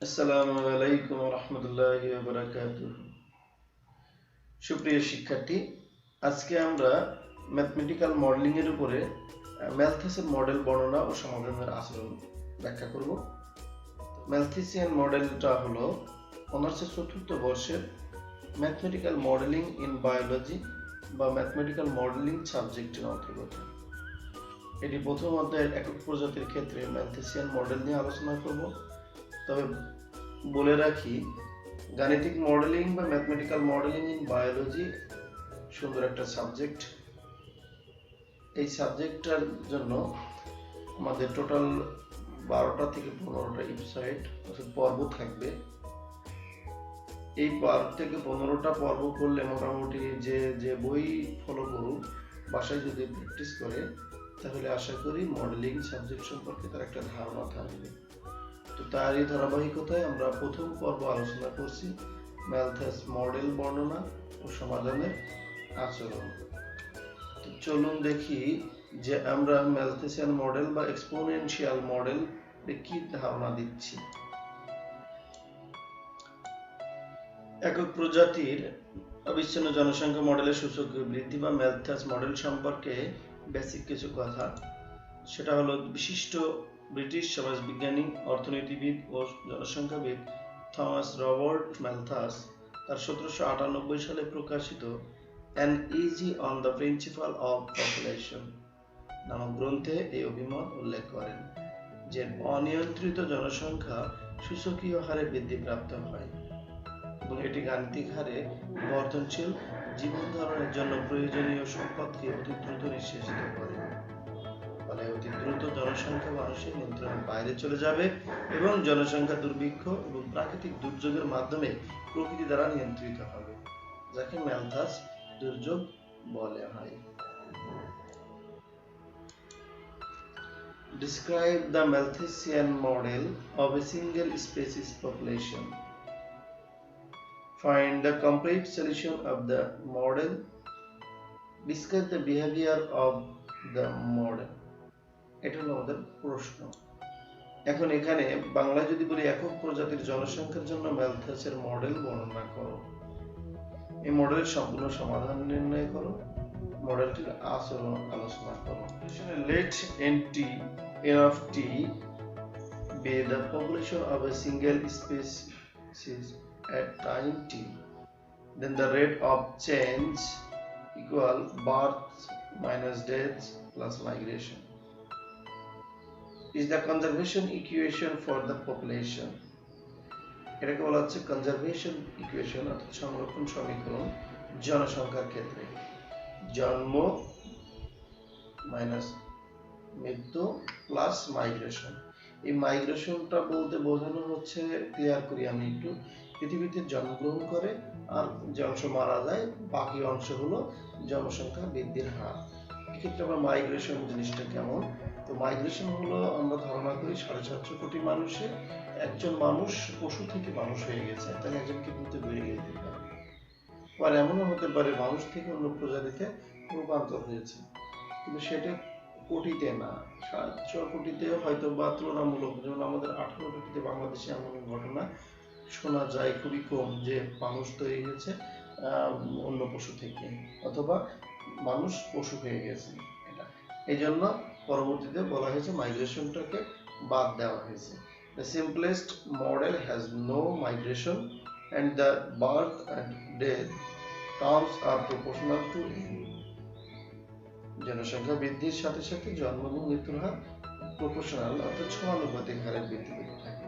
আসসালামু আলাইকুম রহমতুল্লাহি ওয়া বারাকাতুহু। সুপ্রিয় শিক্ষার্থী, আজকে আমরা ম্যাথমেটিক্যাল মডেলিং এর উপরে ম্যালথিসের মডেল বর্ণনা ও সমাধানের আচরণ ব্যাখ্যা করব। ম্যালথিসিয়ান মডেলটা হলো অনার্সের চতুর্থ বর্ষের ম্যাথমেটিক্যাল মডেলিং ইন বায়োলজি বা ম্যাথমেটিক্যাল মডেলিং সাবজেক্টের অন্তর্গত। এটি প্রথম অধ্যায়ের একক প্রজাতির ক্ষেত্রে ম্যালথিসিয়ান মডেল নিয়ে আলোচনা করব। তবে বলে রাখি, গাণিতিক মডেলিং বা ম্যাথমেটিক্যাল মডেলিং ইন বায়োলজি সুন্দর একটা সাবজেক্ট। এই সাবজেক্টটার জন্য আমাদের টোটাল 12টা থেকে 15টা ওয়েবসাইট অর্থাৎ পর্ব থাকবে। এই 12 থেকে 15টা পর্ব করলে মোটামুটি যে বই ফলো করুক, বাসায় যদি প্র্যাকটিস করে, তাহলে আশা করি মডেলিং সাবজেক্ট সম্পর্কে তার একটা ধারণা থাকবে। তো তারই ধারাবাহিকতায় আমরা প্রথম পর্ব আলোচনা করছি ম্যালথিস মডেল বর্ণনা ও সমাধানের আচরণ। তো চলুন দেখি যে আমরা ম্যালথিসিয়ান মডেল বা এক্সপোনেনশিয়াল মডেল কি ধারণা দিচ্ছি। একক প্রজাতির অবিচ্ছিন্ন জনসংখ্যা মডেলের সূচকীয় বৃদ্ধি বা ম্যালথিস মডেল সম্পর্কে বেসিক কিছু কথা। সেটা হলো বিশিষ্ট ব্রিটিশ সমাজবিজ্ঞানী, অর্থনীতিবিদ ও জনসংখ্যাবিদ থমাস রবার্ট ম্যালথাস তার 1798 সালে প্রকাশিত an easy on the principal of population নামক গ্রন্থে এই অভিমত উল্লেখ করেন যে অনিয়ন্ত্রিত জনসংখ্যা সূচকীয় হারে বৃদ্ধিপ্রাপ্ত হয় এবং এটি গাণিতিক হারে বর্ধনশীল জীবন ধারণের জন্য প্রয়োজনীয় সম্পদকে অতি দ্রুত নিঃশেষিত করে। ফলে অতি দ্রুত জনসংখ্যা মানুষের নিয়ন্ত্রণের বাইরে চলে যাবে এবং জনসংখ্যা দুর্ভিক্ষ এবং প্রাকৃতিক দুর্যোগের মাধ্যমে প্রকৃতি দ্বারা নিয়ন্ত্রিত হবে, যাকে ম্যালথাস দুর্যোগ বলা হয়। Describe the Malthusian model of a single species population. Find the complete solution of the model. Discuss the behavior of the model. এটা হলো আমাদের প্রশ্ন। এখন এখানে বাংলায় যদি বলি একক প্রজাতির জনসংখ্যার জন্য ম্যালথাসের মডেল বর্ণনা করো, এই মডেলের সম্পূর্ণ সমাধান নির্ণয় করো, মডেলটির আচরণ আলোচনা করো। Let nt n of t be the population of a single species at time t, then the rate of change equal birth minus death plus migration is the conservation equation for the population. এটাকে বলা হচ্ছে conservation equation অর্থাৎ সংরক্ষণ সমীকরণ জনসংখ্যার ক্ষেত্রে। জন্ম minus মৃত্যু প্লাস মাইগ্রেশন। এই মাইগ্রেশনটা বলতে বোঝানো হচ্ছে, ক্লিয়ার করি আমি একটু, পৃথিবীতে জন্মগ্রহণ করে আর যে অংশ মারা যায় বাকি অংশ হলো জনসংখ্যা বৃদ্ধির হার। এক্ষেত্রে আমরা মাইগ্রেশন জিনিসটা কেমন, তো মাইগ্রেশন হলো আমরা ধারণা করি 750 কোটি মানুষে একজন মানুষ পশু থেকে মানুষ হয়ে গেছে, তাহলে একজনকে কিন্তু বেড়ে যেতে পারে। আর এমনও হতে পারে মানুষ থেকে অন্য প্রজাতিতে রূপান্তর হয়েছে, কিন্তু সেটা কোটিতে না, 700 কোটিতে হয়তো বা তুলনামূলক, যেমন আমাদের 18 কোটিতে বাংলাদেশে এমন ঘটনা শোনা যায় খুবই কম যে মানুষ তৈরি হয়েছে অন্য পশু থেকে, অথবা মানুষ পশু হয়ে গেছে। এটা এই জন্য পরবর্তীতে বলা হয়েছে মাইগ্রেশনটাকে বাদ দেওয়া হয়েছে। The simplest model has no migration and the birth and death terms are proportional to n. জনসংখ্যা বৃদ্ধির সাথে সাথে জন্ম এবং মৃত্যুর হার প্রপোর্শনাল অর্থাৎ সমানুপাতিক হারে বৃদ্ধি পেতে থাকে।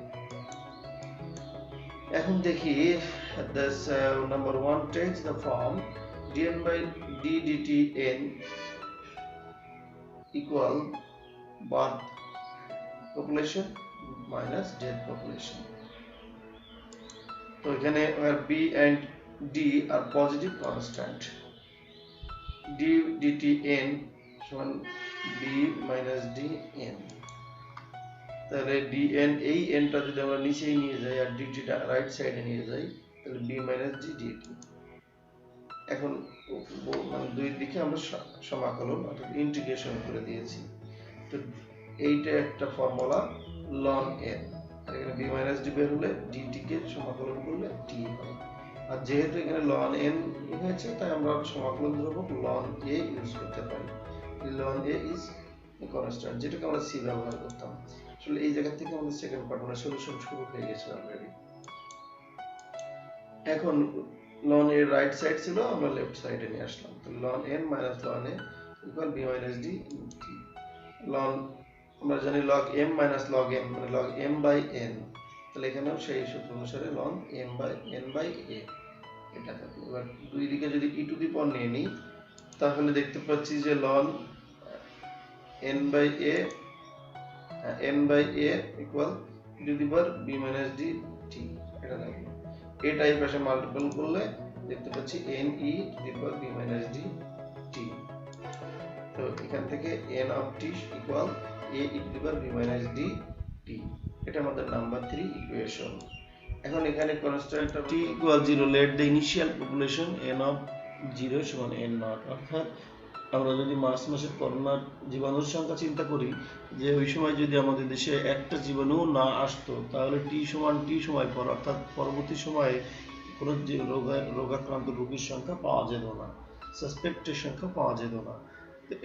এখন দেখি this number 1 takes the form dn by d dt n equal birth population minus death population. তো এখানে b and d are positive constant. d dt n সমান b minus d n, তাহলে dn এই n টা যদি আমরা নিচেই নিয়ে যাই আর dt টা রাইট সাইডে নিয়ে যাই, তাহলে b minus d dt। এখন মানে দুই দিকে আমরা সমাকলন অর্থাৎ ইন্টিগ্রেশন করে দিয়েছি। তো এইটা একটা ফর্মুলা ln n। আর এখানে বি মাইনাস ডি বের হলে ডিটি কে সমাকলন করলে টি হয়। আর যেহেতু এখানে লন এন হয়েছে তাই আমরা সমাকলন ধ্রুবক লন এ ইউজ করতে পারি। লন এ ইজ কনস্ট্যান্ট, যেটাকে আমরা সি ব্যবহার করতাম। আসলে এই জায়গা থেকে আমাদের সেকেন্ড পার্ট মানে সলিউশন শুরু হয়ে গেছে অলরেডি। এখন লন এর রাইট সাইড ছিল, আমরা লেফট সাইডে নিয়ে আসলাম। তো ln n minus ln a equal b minus D t. Ln আমরা জানি log m minus log n মানে লগ এম বাই এন, তাহলে এখানেও সেই সূত্র অনুসারে ln m by n by a এটা থাকবে। এবার দুই দিকে যদি ই টু দি পাওয়ার নিয়ে নিই তাহলে দেখতে পাচ্ছি যে ln N by A equal e to the power B minus D T, এটা থাকবে। এটা এই পাশে মাল্টিপল করলে দেখতে পাচ্ছি N e to the power B minus D T. তো এখান থেকে N of T equal A e to the power B minus D T, এটা আমাদের নাম্বার 3 ইকুয়েশন। এখন এখানে constant T equal 0 let the initial population n of 0 সমান n not. অর্থাৎ আমরা যদি মার্চ মাসের করোনার জীবাণুর সংখ্যা চিন্তা করি যে ওই সময় যদি আমাদের দেশে একটা জীবাণু না আসতো তাহলে টি সমান টি সময় পর, অর্থাৎ পরবর্তী সময়ে কোনো রোগাক্রান্ত রোগীর সংখ্যা পাওয়া যেত না, সাসপেক্টের সংখ্যা পাওয়া যেত না।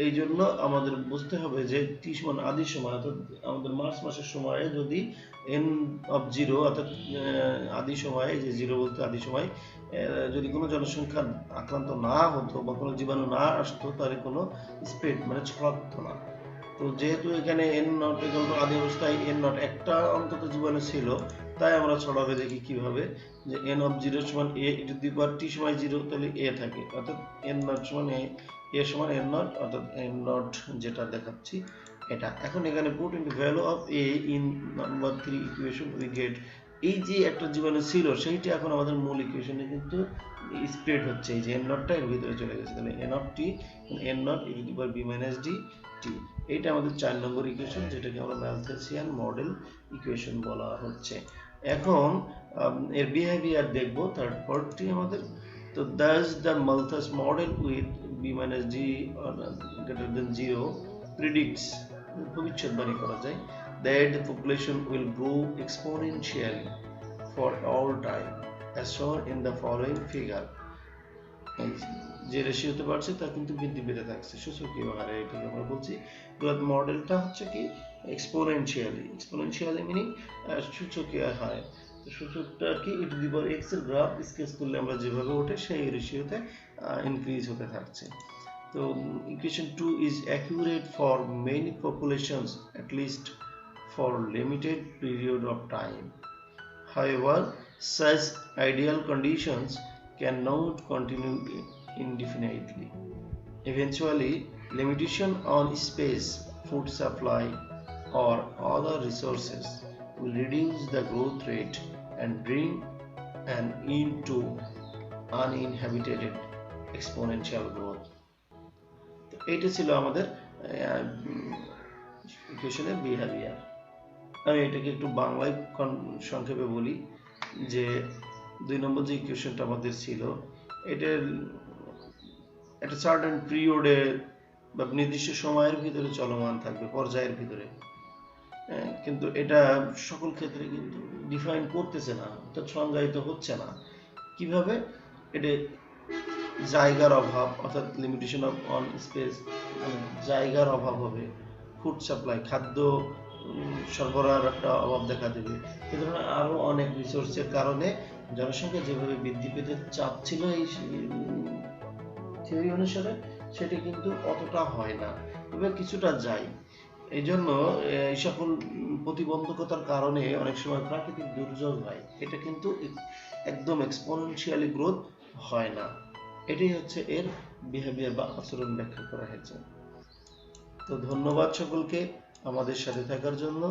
এই জন্য আমাদের বুঝতে হবে যে টি সমান আদি সময়, অর্থাৎ আমাদের মার্চ মাসের সময়ে যদি এন অফ 0 অর্থাৎ আদি সময়ে, যে 0 বলতে আদি সময়, যদি কোনো জনসংখ্যা আক্রান্ত না হতো বা কোনো জীবাণু না আসতো তাহলে কোনো স্প্রেড মানে ছড়াতো না। তো যেহেতু এখানে এন নট আদি অবস্থায় এন নট একটা অন্তত জীবাণু ছিল, তাই আমরা ছড়াবে দেখি কিভাবে যে এন অফ 0 সমান এ টু দি পাওয়ার টি সময় 0, তাহলে এ থাকে, অর্থাৎ এন নট সমান এ সমান এন নট, অর্থাৎ এন নট যেটা দেখাচ্ছি এটা। এখন এখানে put into value of A in number 3 equation we get, এই যে একটা জীবাণু ছিল সেইটা এখন আমাদের মূল ইকুয়েশনে কিন্তু স্প্রেড হচ্ছে, এই যে এন নটটা এর ভিতরে চলে গেছে, তাহলে N of T N not e to the power B minus D T. এইটা আমাদের 4 নম্বর ইকুয়েশন, যেটাকে আমরা ম্যালথেসিয়ান মডেল ইকুয়েশন বলা হচ্ছে। এখন এর বিহেভিয়ার দেখবো, থার্ড পার্টটি আমাদের। তো thus the Malthus model with b minus d greater than 0 predicts, ভবিষ্যৎবাণী করা যায়, that the population will grow exponentially for all time as shown in the following figure. যে রেশিওতে বাড়ছে তা কিন্তু বৃদ্ধি পেতে থাকছে সূচকীয় হারে, এটাকে আমরা বলছি গ্রোথ মডেলটা হচ্ছে কি এক্সপোনেনশিয়ালি মিনিং সূচকীয় হারে। সূচকটা কি ই টু দি পাওয়ার x এর গ্রাফ স্কেচ করলে আমরা যেভাবে ওঠে সেই রেশিওতে ইনক্রিজ হতে থাকছে। তো equation 2 is accurate for many populations at least for limited period of time. However, such ideal conditions cannot continue indefinitely. Eventually, limitation on space, food supply, or other resources will reduce the growth rate and bring an end to uninhabited exponential growth. তো এইটা ছিল আমাদের ইকুয়েশনের behaviour. আমি এটাকে একটু বাংলায় সংক্ষেপে বলি যে 2 নম্বর যে ইকুয়েশনটা আমাদের ছিল এটা একটা সার্টেন পিরিয়ডে বা নির্দিষ্ট সময়ের ভিতরে চলমান থাকবে, পর্যায়ের ভিতরে, কিন্তু এটা সকল ক্ষেত্রে কিন্তু ডিফাইন করতেছে না, অর্থাৎ সংজ্ঞায়িত হচ্ছে না। কিভাবে? এটা জায়গার অভাব, অর্থাৎ লিমিটেশন অফ অন স্পেস, জায়গার অভাব হবে, ফুড সাপ্লাই খাদ্য সরবরাহের একটা অভাব দেখা দেবে, এ ধরনের আরো অনেক রিসোর্সের কারণে জনসংখ্যা যেভাবে বৃদ্ধি পেতে চাচ্ছিল এই থিওরি অনুসারে সেটা কিন্তু অতটা হয় না, তবে কিছুটা যায়। এই জন্য এই সকল প্রতিবন্ধকতার কারণে অনেক সময় প্রাকৃতিক দুর্যোগ হয়, এটা কিন্তু একদম এক্সপোনেনশিয়ালি গ্রোথ হয় না। এটাই হচ্ছে এর বিহেভিয়ার বা আচরণ ব্যাখ্যা করা হয়েছে। তো ধন্যবাদ সকলকে আমাদের সাথে থাকার জন্য।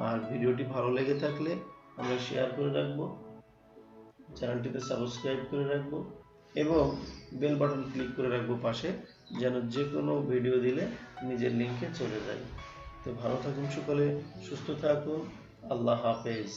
আর ভিডিওটি ভালো লেগে থাকলে আমরা শেয়ার করে রাখবো, চ্যানেলটিতে সাবস্ক্রাইব করে রাখবো এবং বেল বাটন ক্লিক করে রাখবো পাশে, যেন যে কোনো ভিডিও দিলে নিজের লিঙ্কে চলে যায়। তো ভালো থাকুন সকলে, সুস্থ থাকুন, আল্লাহ হাফেজ।